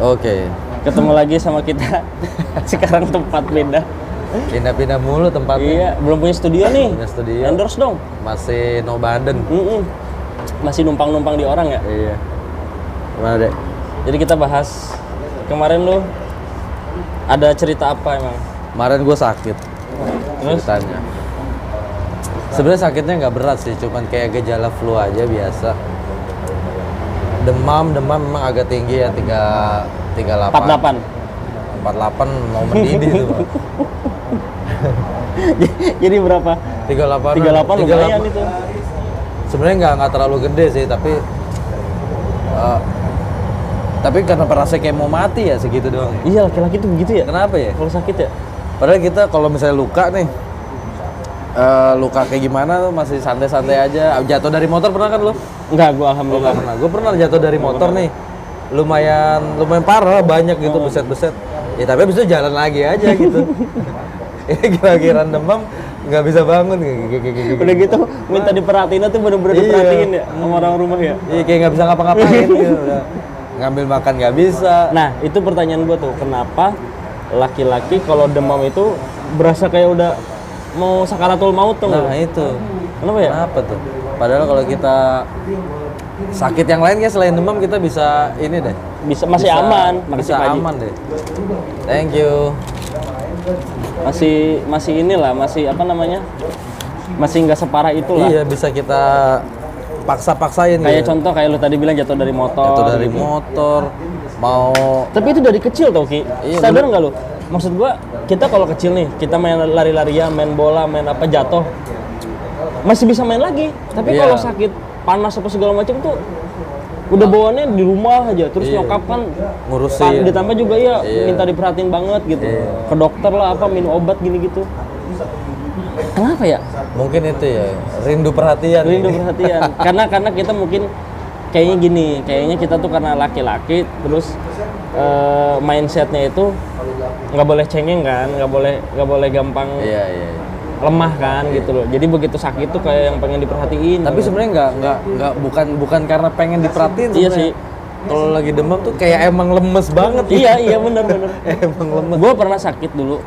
Oke. Ketemu lagi sama kita. Sekarang tempat beda. Pindah-pindah mulu tempatnya. Iya, belum punya studio nih. Punya studio. Endorse dong. Masih no badan. Masih numpang-numpang di orang ya? Iya. Gimana, Dek? Jadi kita bahas kemarin lu ada cerita apa emang? Kemarin gue sakit. Terus? Ceritanya. Sebenarnya sakitnya nggak berat sih, cuman kayak gejala flu aja biasa. Demam memang agak tinggi ya, 38. 48. 48 mau mendidih tuh, Pak. Jadi berapa? 38. 38 lumayan itu. Sebenarnya nggak terlalu gede sih, tapi karena perasa kayak mau mati ya segitu doang. Iya, laki-laki tuh begitu ya? Kenapa ya? Kalau sakit ya? Padahal kita kalau misalnya luka nih, luka kayak gimana tuh masih santai-santai aja. Jatuh dari motor pernah kan lo? Enggak, gua alhamdulillah. Pernah. Gue pernah jatuh dari motor nih. Lumayan parah, banyak gitu, beset-beset. Ya tapi abis itu jalan lagi aja gitu. Ini kira-kira demam nggak bisa bangun. Udah gitu minta diperhatiin tuh bener-bener diperhatiin ya sama orang rumah ya. Iya, kayak nggak bisa ngapa-ngapain gitu. Udah. Ngambil makan nggak bisa. Nah, itu pertanyaan gua tuh, kenapa laki-laki kalau demam itu berasa kayak udah mau sakaratul maut tuh? Nah itu. Kenapa ya? Kenapa tuh? Padahal kalau kita sakit yang lain ya selain demam kita bisa ini deh. Masih aman. Bisa Makasih, Pak Haji. aman deh. Thank you. Masih inilah, masih apa namanya? Masih nggak separah itulah. Iya, bisa kita paksa-paksain Kayak gitu. contoh kayak lu tadi bilang jatuh dari motor. Jatuh dari gitu. motor, mau Tapi itu dari kecil tau Ki. Iya, Sadar nggak lu? Maksud gua, kita kalau kecil nih, kita main lari-larian, main bola, main apa jatuh, masih bisa main lagi. Tapi Iya. kalau sakit panas apa segala macam tuh udah bawaannya di rumah aja. Terus Iya. nyokap kan ngurusin. ditambah juga ya Iya. minta diperhatiin banget gitu. Iya. Ke dokter lah apa minum obat gini gitu. Kenapa ya? Mungkin itu ya, rindu perhatian. Rindu perhatian. karena kita mungkin kayaknya gini, kayaknya kita tuh karena laki-laki terus mindsetnya itu nggak boleh cengeng kan, nggak boleh gampang Iya. lemah kan gitu loh. Jadi begitu sakit tuh kayak yang pengen diperhatiin. Tapi sebenarnya nggak bukan karena pengen diperhatiin Iya sebenarnya. sih. Kalau lagi demam tuh kayak emang lemes banget. Iya benar. Emang lemes. Gue pernah sakit dulu.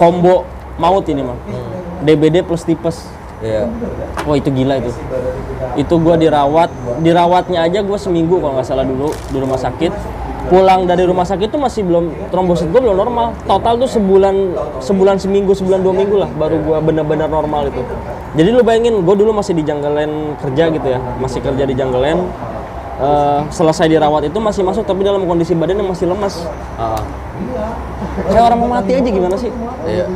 Combo maut ini mah. DBD plus tipes. Iya. Wah itu gila itu. Itu gue dirawatnya aja gue seminggu kalau nggak salah dulu di rumah sakit. Pulang dari rumah sakit tuh masih belum, trombosit gue belum normal. Total tuh sebulan seminggu, sebulan 2 minggu lah baru gue benar-benar normal itu. Jadi lu bayangin, gue dulu masih di Janggelen kerja gitu ya, masih kerja di Janggelen. Selesai dirawat itu masih masuk tapi dalam kondisi badan yang masih lemas. Kayak orang mau mati aja gimana sih? Iya.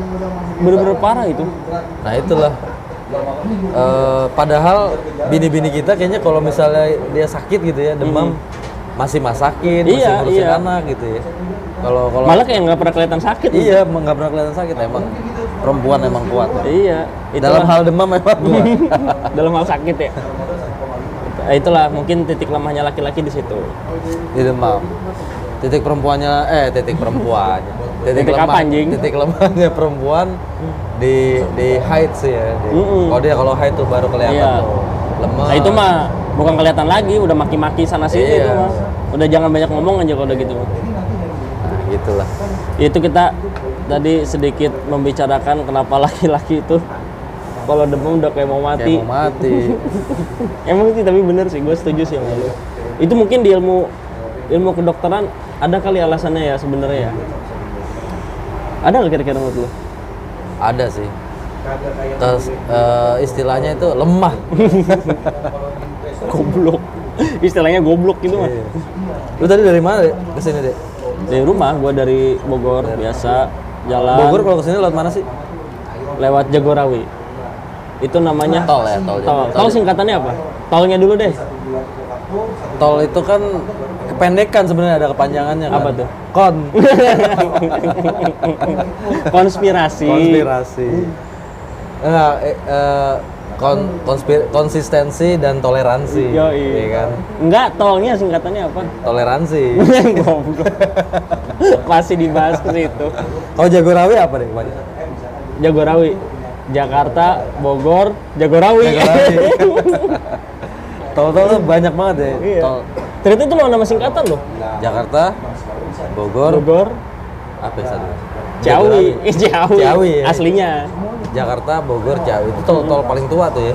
Bener-bener parah itu. Nah itulah. Padahal bini-bini kita kayaknya kalau misalnya dia sakit gitu ya, demam, masih masakin, masih ngurusin anak gitu ya. Kalau malah kayak nggak pernah kelihatan sakit. Iya, nggak pernah kelihatan sakit. Emang perempuan emang kuat. Iya. Dalam hal demam memang kuat. Dalam hal sakit ya. Itulah mungkin titik lemahnya laki-laki di situ. Di demam. Titik perempuan. Titik apa, anjing? Titik lemahnya perempuan di haid sih ya. Kalau haid tuh baru kelihatan tuh. Lemah. Nah, itu mah bukan kelihatan lagi, udah maki-maki sana sini itu mah. Udah jangan banyak ngomong aja kalau udah gitu. Nah, gitulah. Itu kita tadi sedikit membicarakan kenapa laki-laki itu kalau demam udah kayak mau mati. Kayak mau mati. Emang sih, tapi bener sih, gue setuju sih sama lu. Itu mungkin di ilmu kedokteran ada kali alasannya ya sebenarnya ya. Ada nggak kira-kira menurut lu? Ada sih. Terus istilahnya itu lemah. Goblok. Istilahnya goblok gitu mah. Lu tadi dari mana kesini deh? Dari rumah, gue dari Bogor biasa jalan. Bogor kalau kesini lewat mana sih? Lewat Jagorawi. Itu namanya tol ya, tol. Tol singkatannya apa? Tolnya dulu deh. Tol itu kan kependekan sebenarnya, ada kepanjangannya kan. Apa tuh? Kon. Konspirasi. Enggak, konsistensi dan toleransi. Iya kan? Enggak, tolnya singkatannya apa? Toleransi. Goblok. Masih dibahas ke situ. Oh, Jagorawi apa deh kepanjangan? Jagorawi. Jakarta, Bogor, Jagorawi. Tol-tol tuh banyak banget ya. Iya. Tol Ternyata itu nama singkatan loh. Jakarta, Bogor, Bogor, apa ya satu? Ciawi, Ciawi. Ciawi ya. Aslinya. Jakarta, Bogor, Ciawi itu tol paling tua tuh ya.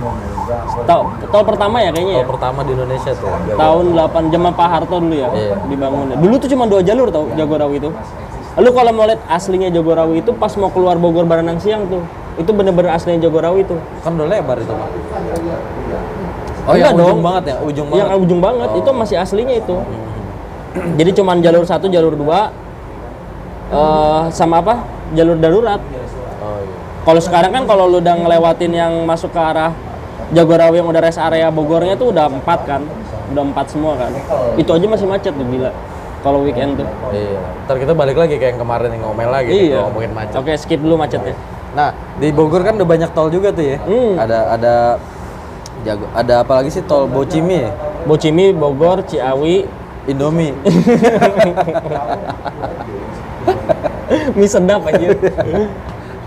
Tol pertama ya kayaknya ya. Tol pertama di Indonesia tuh. Tahun 8 zaman Pak Harto dulu ya. Iya. Dibangun. Dulu tuh cuma 2 jalur tau Jagorawi itu. Lu kalau mau lihat aslinya Jagorawi itu pas mau keluar Bogor Baranang Siang tuh. Itu bener-bener aslinya Jagorawi itu. Kan udah lebar itu mah. Oh Enggak yang dong. ujung banget ya, ujung banget. Yang ujung banget itu masih aslinya itu. Jadi cuman jalur 1, jalur 2 sama apa? Jalur darurat. Oh iya. Kalau sekarang kan kalau lu udah ngelewatin yang masuk ke arah Jagorawi yang udah rest area Bogornya tuh udah 4 kan. Udah 4 semua kan. Itu aja masih macet tuh gila. Kalau weekend tuh. Iya. Ntar kita balik lagi kayak yang kemarin yang ngomel lagi nih, Iya. ngomongin macet. Oke, skip dulu macetnya. Nah, di Bogor kan udah banyak tol juga tuh ya. Ada apa lagi sih tol Bocimi ya? Bocimi, Bogor, Ciawi, Indomie. mie sedap aja.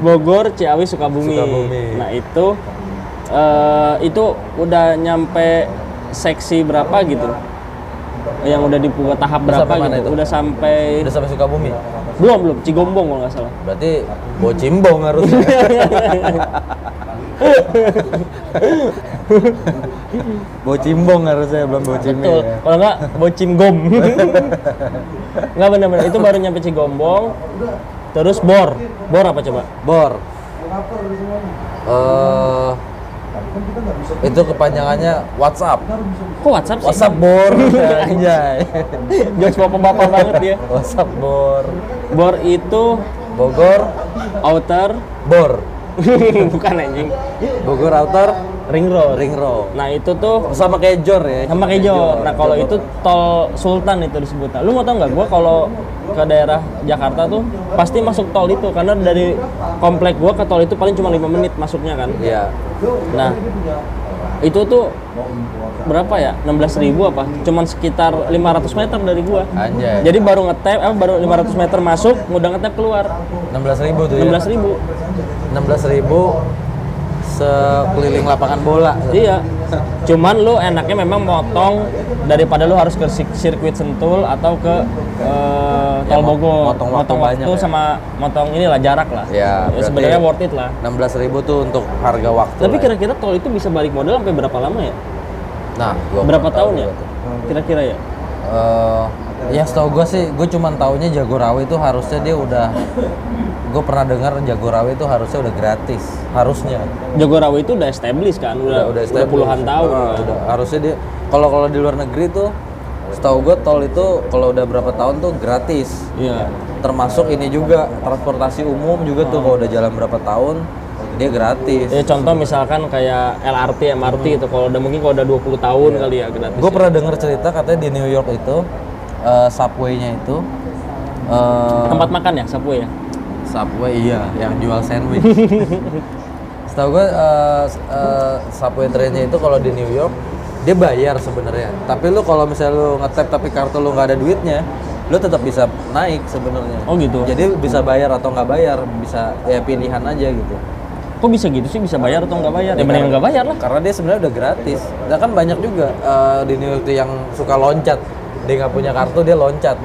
Bogor, Ciawi, Sukabumi. Nah itu udah nyampe seksi berapa gitu? Yang udah di tahap Udah berapa sampai mana gitu? itu? Udah sampai Udah sampai Sukabumi. belum Cigombong kalau nggak salah. Berarti Bocimbong harusnya. Bocimbong harusnya belum Bocimi. Betul. Ya. Kalau nggak Bocimgom. Nggak benar-benar itu baru nyampe Cigombong. Terus Bor apa coba? Bor. Itu kepanjangannya WhatsApp. Kok WhatsApp sih? WhatsApp Bor. Anjay. Jokes bapak-bapak banget dia. WhatsApp Bor. Bor itu Bogor outer Bor. bukan anjing. Bogor outer Ring Road. Ring Road. Nah itu tuh Sama kayak Jor ya. sama kayak Jor. Nah kalau itu tol Sultan itu disebutnya. Lu mau tau nggak? Gua kalau ke daerah Jakarta tuh pasti masuk tol itu karena dari komplek gua ke tol itu paling cuma 5 menit masuknya kan. Iya. Nah itu tuh berapa ya? 16.000 apa? Cuman sekitar 500 meter dari gua. Anjay. Jadi baru ngetap, baru 500 meter masuk, udah ngetap keluar. 16.000 tuh ya. 16.000. 16.000 sekeliling lapangan bola. Iya. Cuman lu enaknya memang motong daripada lu harus ke sirkuit Sentul atau ke Ya, Tol Bogor. motong waktu banyak waktu ya. sama motong inilah jarak lah. Ya, berarti sebenarnya worth it lah. 16.000 tuh untuk harga waktu. Tapi lah ya. kira-kira tol itu bisa balik modal sampai berapa lama ya? Nah, gua Berapa kurang tahu tahun ya? juga tuh. Kira-kira ya? Ya setahu gue sih, gue cuma taunya Jagorawi itu harusnya dia udah, gue pernah dengar Jagorawi itu harusnya udah gratis, harusnya. Jagorawi itu udah established kan, udah established. puluhan tahun. kan? Udah, harusnya dia, kalau di luar negeri tuh, setahu gue tol itu kalau udah berapa tahun tuh gratis. Iya. Termasuk ini juga transportasi umum juga tuh kalau udah jalan berapa tahun dia gratis. Ya contoh misalkan kayak LRT, MRT itu kalau udah mungkin kalau udah 20 tahun kali ya gratis. Gue pernah dengar cerita katanya di New York itu subway-nya itu Tempat makan ya, Subway ya? Subway iya, yang jual sandwich. Setahu gue subway trainnya itu kalau di New York dia bayar sebenarnya. Tapi lu kalau misalnya lu nge-tap tapi kartu lu nggak ada duitnya, lu tetap bisa naik sebenarnya. Oh gitu. Jadi bisa bayar atau nggak bayar, bisa ya pilihan aja gitu. Kok bisa gitu sih, bisa bayar atau nggak bayar? Ya mending nggak bayar lah. Karena dia sebenarnya udah gratis. Nah kan banyak juga di New York tuh yang suka loncat. Dia nggak punya kartu dia loncat.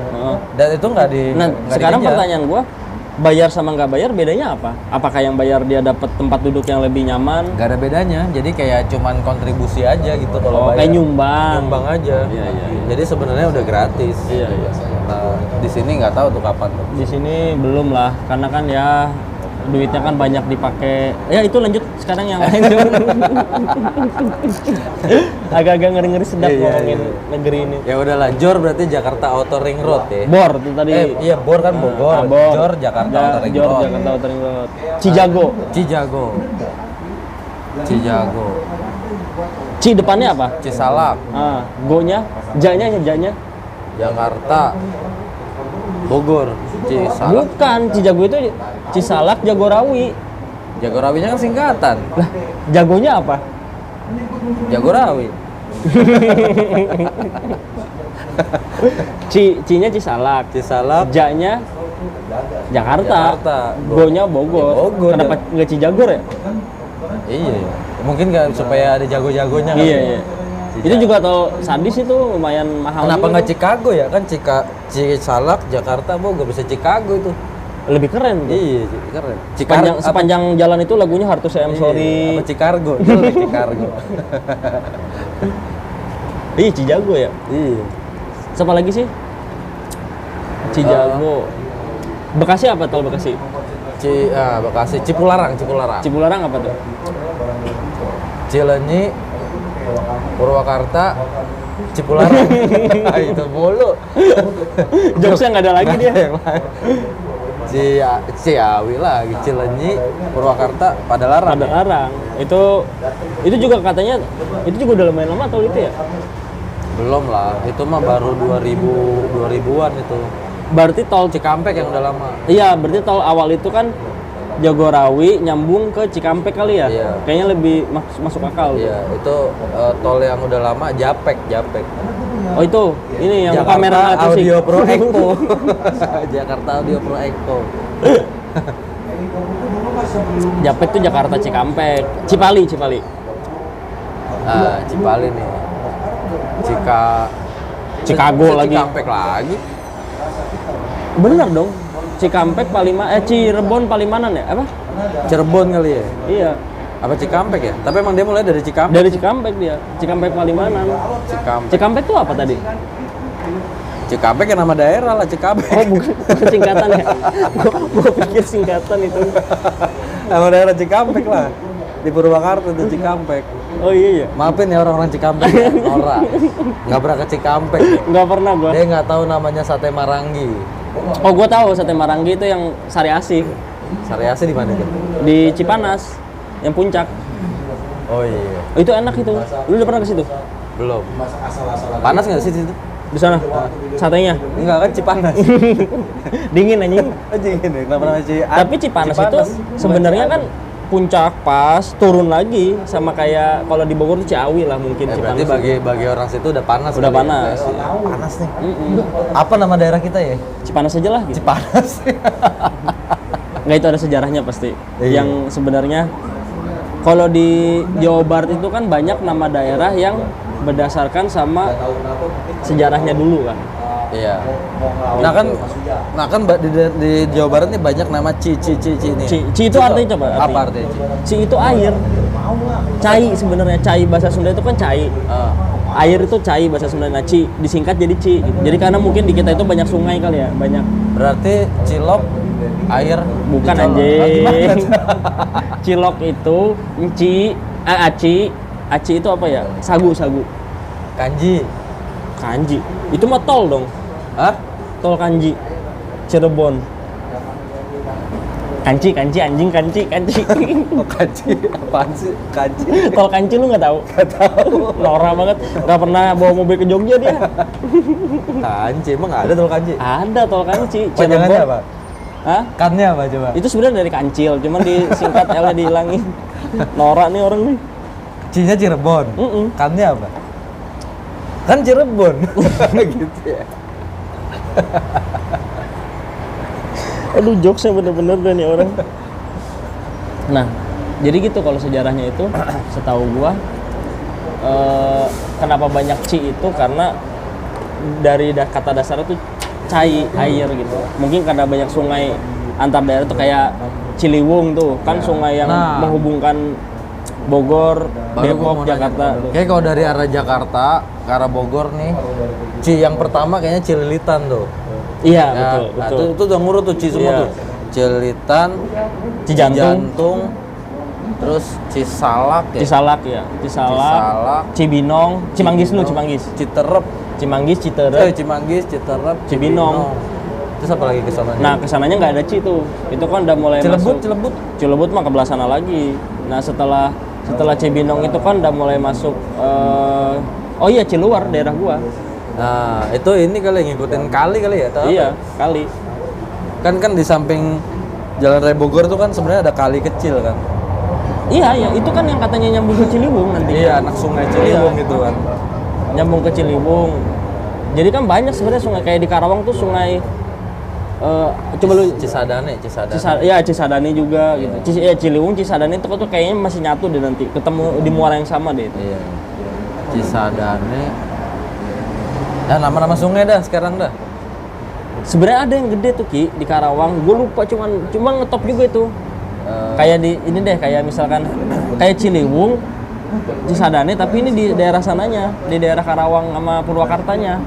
Dan itu nggak di. Nah nggak sekarang dikejar. pertanyaan gua, bayar sama nggak bayar bedanya apa? Apakah yang bayar dia dapat tempat duduk yang lebih nyaman? Nggak ada bedanya, jadi kayak cuman kontribusi aja gitu kalau bayar. Kayak nyumbang. Nyumbang aja. Iya. Jadi sebenarnya udah gratis. Iya. Nah, di sini nggak tahu tuh kapan tuh. Di sini belum lah, karena kan ya duitnya kan banyak dipakai. Ya itu lanjut sekarang yang lain. Agak-agak ngeri-ngeri sedap Iya, ngomongin negeri ini. Ya udahlah, Jor berarti Jakarta Outer Ring Road ya. Bor tuh tadi. Iya, Bor kan Bogor. Bor. Jor Jakarta Outer Ring Jor Road. Jakarta Outer Ring Road. Cijago. Cijago. Ci depannya apa? Cisalak. Go-nya, Janya. Jakarta. Bogor. Cisalak. Bukan, Cijago itu Cisalak, Jagorawi. Jagorawinya kan singkatan. Lah, jagonya apa? Jagorawi. Cinya Cisalak. Cisalak. Janya Jakarta. Go-nya Bogor. Bogor. Kenapa nggak Cijagor ya? Iya. Mungkin nggak supaya ada jago-jagonya kan? Iya. Itu juga tol sadis itu lumayan mahal. Kenapa juga nggak tuh. Chicago ya? Kan Cisalak, Jakarta, gak bisa Chicago itu. Lebih keren tuh. Iya, keren. Sepanjang jalan itu lagunya Hard to Say I'm Sorry. Apa Cikargo? Itu lebih Cikargo. Iya, Cijago ya. Iya. Siapa lagi sih? Cijago. Bekasi apa tol Bekasi? Bekasi, Cipularang. Cipularang apa tuh? Cileunyi, Purwakarta, Cipularang. Itu mulu. Jokesnya nggak ada lagi dia. Yang lain. Ciawi lagi, Cileunyi, Purwakarta, Padalarang. Padalarang. Itu juga katanya itu juga udah lumayan lama tol itu ya? Belum lah, itu mah baru 2000-an itu. Berarti tol Cikampek yang udah lama. Iya, berarti tol awal itu kan Jagorawi nyambung ke Cikampek kali ya? Iya. Kayaknya lebih masuk akal. Iya, itu tol yang udah lama Japek. Oh itu, ini yang Jakarta kamera alat musik. Audio Pro Expo. Jakarta Audio Pro Expo. Japek tuh Jakarta Cikampek. Cipali. Cipali nih. Chicago lagi. Cikampek lagi. Bener dong. Cikampek Cirebon Palimanan ya? Apa? Cirebon kali ya? Iya. Apa Cikampek ya? Tapi emang dia mulai dari Cikampek. Dari Cikampek dia. Cikampek Palimanan. Cikampek tuh apa tadi? Cikampek ya nama daerah lah, Cikampek. Oh bukan singkatan ya? Gua pikir singkatan itu. Nama daerah Cikampek lah. Di Purwakarta itu Cikampek. Oh iya. Maafin ya orang-orang Cikampek ya. Orang nggak pernah ke Cikampek. Nggak pernah gua. Dia nggak tahu namanya sate Marangi. Oh gua tahu sate Marangi itu yang Sari Asih. Sari Asih di mana itu? Di Cipanas, yang puncak. Oh iya. Oh, itu enak itu. Lu udah pernah ke situ? Belum. Panas nggak sih situ? Di sana satenya. Enggak kan Cipanas. Dingin anjing. Dingin ya. Kenapa namanya Tapi Cipanas itu sebenarnya kan puncak pas turun lagi sama kayak kalau di Bogor tuh Ciawi lah mungkin berarti Cipanas. bagi orang situ udah panas. Udah kali ya? panas. Panas nih. Apa nama daerah kita ya? Cipanas aja lah gitu. Cipanas. Nggak, itu ada sejarahnya pasti. Iya. Yang sebenarnya kalau di Jawa Barat itu kan banyak nama daerah yang berdasarkan sama sejarahnya dulu kan. Iya. Nah kan di Jawa Barat nih banyak nama Ci nih. Ci itu artinya coba. Apa artinya Ci? Ci itu air. Cai sebenarnya, cai bahasa Sunda itu kan cai. Air itu cai bahasa Sunda. Nah, Ci disingkat jadi Ci. Jadi karena mungkin di kita itu banyak sungai kali ya, banyak. Berarti Cilok air Bukan anjing. Cilok itu aci itu apa ya? Sagu. Kanji. Itu mah tol dong. Hah? Tol Kanji. Cirebon. Kanci anjing kanci. Oh, kanji. Apaan sih? Kanji. Tol Kanci lu nggak tahu? Nggak tahu. Norak banget. Nggak pernah bawa mobil ke Jogja dia. Kanji, emang nggak ada tol kanji? Ada tol Kanci. Panjangannya apa? Hah? Kannya apa coba? Itu sebenarnya dari kancil, cuman disingkat L-nya dihilangin. Norak nih orang nih. Cinya Cirebon. Kannya apa? Kan Cirebon. Gitu ya. Aduh, jokesnya bener-bener dah nih orang. Nah, jadi gitu kalau sejarahnya itu, setahu gua, kenapa banyak Ci itu karena dari kata dasarnya tuh cai, air gitu. Mungkin karena banyak sungai antar daerah tuh kayak Ciliwung tuh, kan sungai yang menghubungkan Bogor, Depok, Jakarta. Kayak kalau dari arah Jakarta ke arah Bogor nih, Ci yang pertama kayaknya Cililitan tuh. Iya, Ya, betul. Itu udah ngurut tuh Ci semua Iya. tuh. Cilitan, Cijantung, terus Cisalak ya. Cisalak, Cisalak, Cibinong, Cimanggis lu, Cimanggis. Citerep, Cimanggis, Citerep, Cimanggis, Citerep, Cibinong. Terus apa lagi ke sana? Nah, kesananya nggak ada Ci tuh. Itu kan udah mulai masuk. Cilebut Mah ke belah sana lagi. Nah, setelah Cibinong itu kan udah mulai masuk oh iya, Ciluar daerah gua. Nah, itu ini kali ngikutin kali ya, atau Iya, apa? kali. Kan di samping Jalan Raya Bogor tuh kan sebenarnya ada kali kecil kan. Iya, itu kan yang katanya nyambung ke Ciliwung nanti. Iya, anak sungai Ciliwung Iya. gitu kan. Nyambung ke Ciliwung. Jadi kan banyak sebenarnya sungai kayak di Karawang tuh sungai coba lu Cisadane. Cisadane juga gitu. Ciliwung, Cisadane itu tuh kayaknya masih nyatu deh nanti. Ketemu di muara yang sama deh itu. Iya. Cisadane. Ya nama-nama sungai dah sekarang dah. Sebenarnya ada yang gede tuh Ki di Karawang. Gue lupa cuma ngetop juga itu. Kayak di ini deh, kayak misalkan kayak Ciliwung, Cisadane, tapi ini di daerah sananya, di daerah Karawang sama Purwakartanya.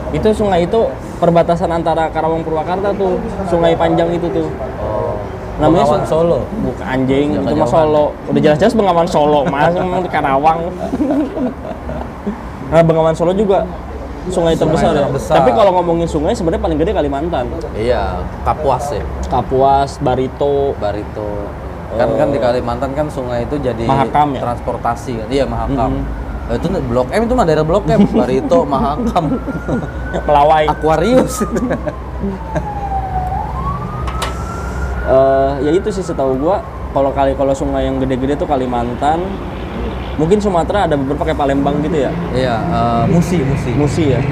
Itu sungai itu perbatasan antara Karawang Purwakarta tuh, sungai panjang itu tuh. Namanya Bengawan Solo. Bukan anjing, Ya, itu mah kejauhan. Solo. Udah jelas-jelas Bengawan Solo, mas emang di Karawang. Nah, Bengawan Solo juga sungai terbesar ya. terbesar. Tapi kalau ngomongin sungai sebenarnya paling gede Kalimantan. Iya, Kapuas ya. Kapuas, Barito, Barito. Kan di Kalimantan kan sungai itu jadi Mahakam ya? transportasi kan. Iya, Mahakam. Itu Blok M itu mah daerah Blok M, Barito, Mahakam. Pelawai. Aquarius. Ya itu sih setahu gua kalau sungai yang gede-gede tuh Kalimantan, mungkin Sumatera ada beberapa kayak Palembang gitu ya. Iya, Musi. Musi ya.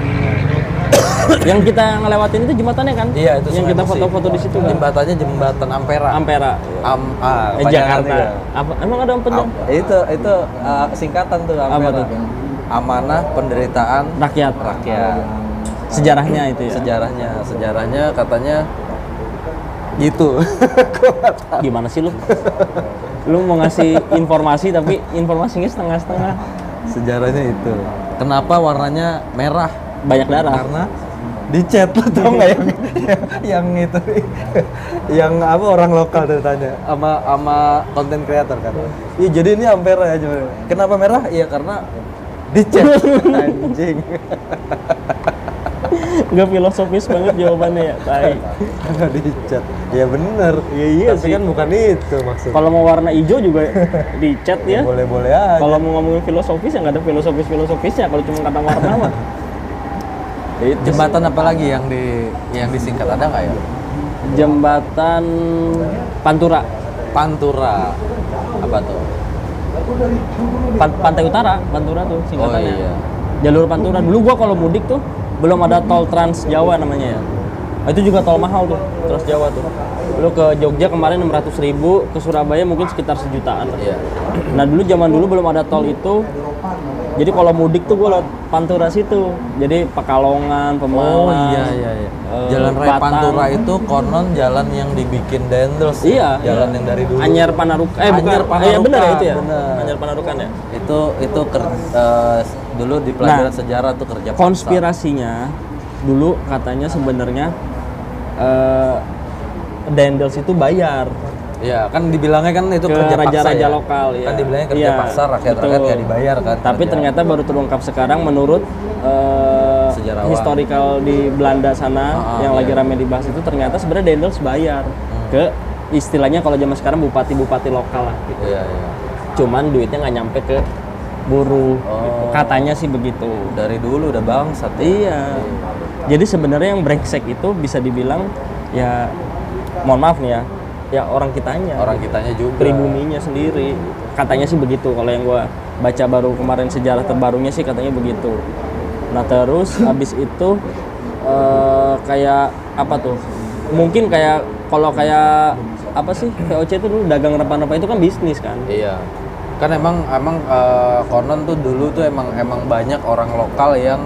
Yang kita ngelewatin itu jembatannya kan? Iya, itu yang Sungai kita Musi. foto-foto di situ kan. Jembatannya jembatan Ampera. Ampera. Kepanjangan Jakarta. juga. Apa emang ada panjang? Itu singkatan tuh Ampera. tuh? Amanah Penderitaan Rakyat. Rakyat. Sejarahnya itu ya. Sejarahnya katanya gitu. Gimana sih lu? Lu mau ngasih informasi tapi informasinya setengah-setengah. Sejarahnya itu. Kenapa warnanya merah? Banyak darah. Karena dicat, lo tau nggak yang itu yang apa orang lokal tanya sama konten kreator kan. Iya, jadi ini Ampera ya. Kenapa merah? Iya karena dicat. Anjing. Nggak filosofis banget jawabannya ya, tai. Karena dicat. Ya bener. Iya Tapi sih. kan bukan itu maksudnya. Kalau mau warna hijau juga dicat ya. Boleh-boleh aja. Kalau mau ngomongin filosofis ya nggak ada filosofisnya kalau cuma kata warna mah. Jembatan apa lagi yang disingkat, ada nggak ya? Jembatan Pantura. Pantura. Apa tuh? Pantai Utara, Pantura tuh singkatannya. Oh, iya. Jalur Pantura. Dulu gua kalau mudik tuh belum ada tol Trans Jawa namanya ya. Nah, itu juga tol mahal tuh, Trans Jawa tuh. Lu ke Jogja kemarin 600.000, ke Surabaya mungkin sekitar 1 jutaan. Iya. Nah zaman dulu belum ada tol itu. Jadi kalau mudik tuh gua lewat Pantura situ. Jadi Pekalongan, Pemalang. Oh iya. Jalan Raya Batang. Pantura itu konon jalan yang dibikin Dendels. Iya, Jalan yang dari dulu. Anyar Panarukan. Anyar Bukan. Iya benar ya itu ya. bener. Anyar Panarukan ya. Itu dulu di pelajaran sejarah tuh kerja paksa. Konspirasinya dulu katanya sebenarnya Dendels itu bayar Iya, kan dibilangnya kan itu ke kerja paksa raja-raja ya. lokal ya. Kan dibilangnya kerja Iya, paksa, rakyat-rakyat betul. nggak dibayar kan. Tapi kerja. ternyata baru terungkap sekarang menurut Sejarawan. historical di Belanda sana yang iya. lagi rame dibahas itu ternyata sebenarnya Dendels bayar ke istilahnya kalau zaman sekarang bupati-bupati lokal lah gitu. Iya. Cuman duitnya nggak nyampe ke buruh. Katanya sih begitu. Dari dulu udah bangsat ya. Iya. Jadi sebenarnya yang brengsek itu bisa dibilang ya mohon maaf nih ya orang kitanya. Orang kitanya juga. Pribuminya sendiri. Katanya sih begitu kalau yang gua baca baru kemarin sejarah terbarunya sih katanya begitu. Nah, terus habis itu kayak apa tuh? Mungkin kayak kalau kayak apa sih VOC itu dulu dagang rempah-rempah itu kan bisnis kan. Iya. Kan emang konon tuh dulu tuh emang banyak orang lokal yang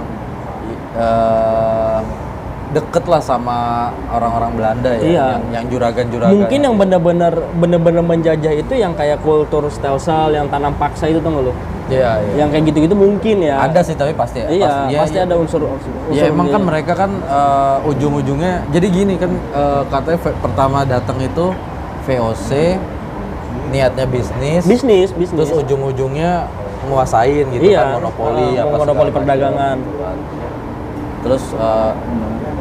deket lah sama orang-orang Belanda ya, Iya. yang juragan-juragan. Mungkin yang benar-benar menjajah itu yang kayak kultur stelsel, yang tanam paksa itu tuh nggak lo? Iya. Yang kayak gitu-gitu mungkin ya. Ada sih tapi pasti. Iya, pasti iya. ada unsur. Ya emang dia. kan mereka kan ujung-ujungnya jadi gini kan katanya pertama datang itu VOC niatnya bisnis. Bisnis. Terus ujung-ujungnya nguasain gitu Iya, kan monopoli apa monopoli segala perdagangan. macam gitu kan. Terus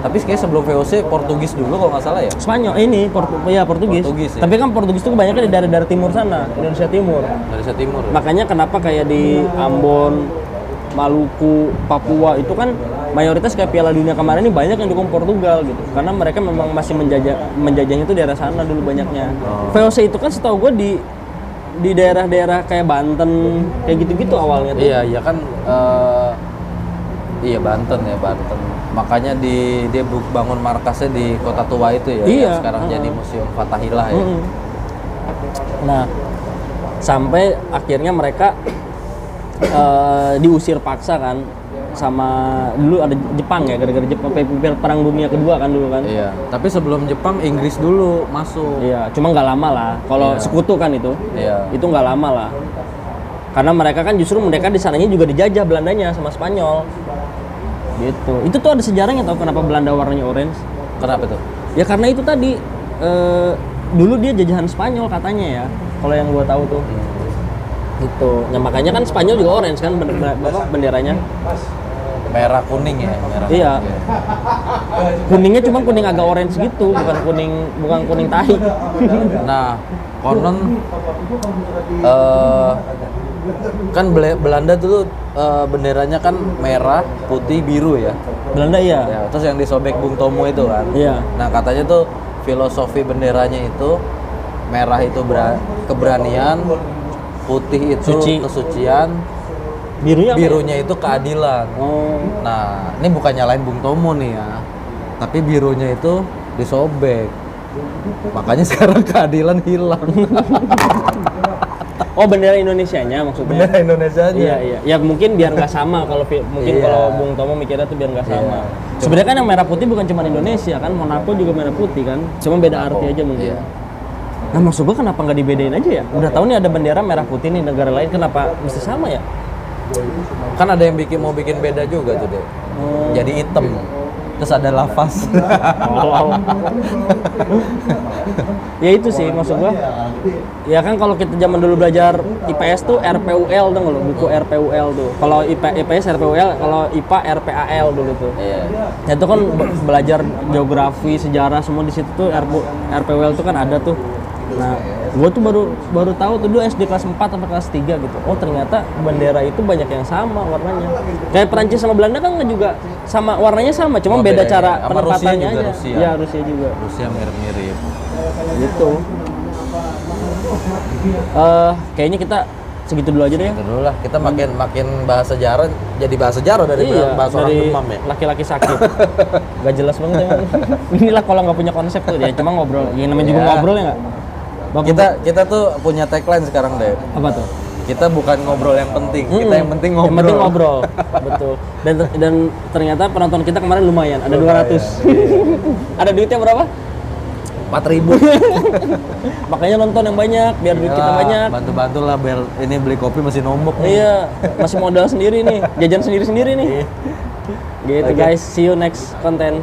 tapi kayaknya sebelum VOC Portugis dulu kalau nggak salah ya. Spanyol ini Portugis. Portugis, ya. Tapi kan Portugis itu kebanyakan di daerah timur sana, Indonesia Timur. Dari Timur. Makanya kenapa kayak di Ambon, Maluku, Papua itu kan mayoritas kayak Piala Dunia kemarin ini banyak yang dukung Portugal gitu. Karena mereka memang masih menjajahnya itu daerah sana dulu banyaknya. VOC itu kan setahu gue di daerah-daerah kayak Banten kayak gitu-gitu awalnya tuh. Iya kan iya Banten. Makanya dia bangun markasnya di Kota Tua itu ya. Iya, Yang sekarang jadi Museum Fathahillah ya. Nah, sampai akhirnya mereka diusir paksa kan sama dulu ada Jepang ya, gara-gara Jepang perang dunia kedua kan dulu kan. Iya. Tapi sebelum Jepang Inggris dulu masuk. Iya, cuma nggak lama lah. Kalau Iya. sekutu kan itu, Iya. itu nggak lama lah. Karena mereka kan justru mereka di sananya juga dijajah Belandanya sama Spanyol. Gitu. Itu tuh ada sejarahnya tau kenapa Belanda warnanya orange? Kenapa tuh? Ya karena itu tadi dulu dia jajahan Spanyol katanya ya. Kalau yang gua tahu tuh. Gitu. Nah, makanya kan Spanyol juga orange kan benderanya. Merah kuning ya, merah. Iya. Kuningnya cuma kuning agak orange gitu, bukan kuning tahi. Nah, konon kan Belanda tuh benderanya kan merah, putih, biru ya. Belanda iya. Ya, terus yang disobek Bung Tomo itu kan. Iya. Nah, katanya tuh filosofi benderanya itu merah itu keberanian, putih itu Suci. kesucian, Birunya apa ya? birunya itu keadilan. Oh. Nah, ini bukan nyalain Bung Tomo nih ya, tapi birunya itu disobek. Makanya sekarang keadilan hilang. Oh, bendera Indonesianya maksudnya. Bendera Indonesia aja. Iya, iya. Ya mungkin biar nggak sama kalau mungkin Iya. kalau Bung Tomo mikirnya tuh biar nggak sama. Iya. Sebenarnya kan yang merah putih bukan cuma Indonesia kan, Monaco juga merah putih kan. Cuma beda arti aja mungkin. Iya. Nah, maksud gua kenapa nggak dibedain aja ya? Udah tahu nih ada bendera merah putih nih negara lain, kenapa mesti sama ya? Kan ada yang mau bikin beda juga tuh deh. Oh. Jadi hitam. Terus ada lafaz. Oh. Ya itu sih maksud gua. Ya kan kalau kita zaman dulu belajar IPS tuh RPUL dong lo, buku RPUL tuh. Kalau IPS RPUL, kalau IPA RPAL dulu tuh. Iya. Ya itu kan belajar geografi, sejarah semua di situ tuh RPUL tuh kan ada tuh. Nah, gue tuh baru tahu tuh dulu SD kelas 4 atau kelas 3 gitu. Oh, ternyata bendera itu banyak yang sama warnanya. Kayak Perancis sama Belanda kan juga sama warnanya sama, cuma beda bedanya. cara Sama penempatannya Rusia juga, aja. Rusia. Iya, Rusia juga. Rusia mirip-mirip. Gitu. Kayaknya kita segitu dulu aja deh ya. Itu dulu lah. Kita makin bahas sejarah, jadi bahas sejarah dari bahas orang dari demam ya. laki-laki sakit. Gak jelas banget ya. Inilah kalau nggak punya konsep tuh ya, cuma ngobrol. Yang namanya juga Ya. ngobrol ya nggak? Kita tuh punya tagline sekarang deh. Apa tuh? Kita bukan ngobrol yang penting, kita yang penting ngobrol. Yang penting ngobrol. Betul. Dan ternyata penonton kita kemarin lumayan, ada 200. Ada duitnya berapa? 4.000. Makanya nonton yang banyak, biar duit kita banyak. Bantu-bantu lah biar ini beli kopi masih nombok nih. Iya, masih modal sendiri nih, jajan sendiri-sendiri nih. Gitu guys, see you next konten.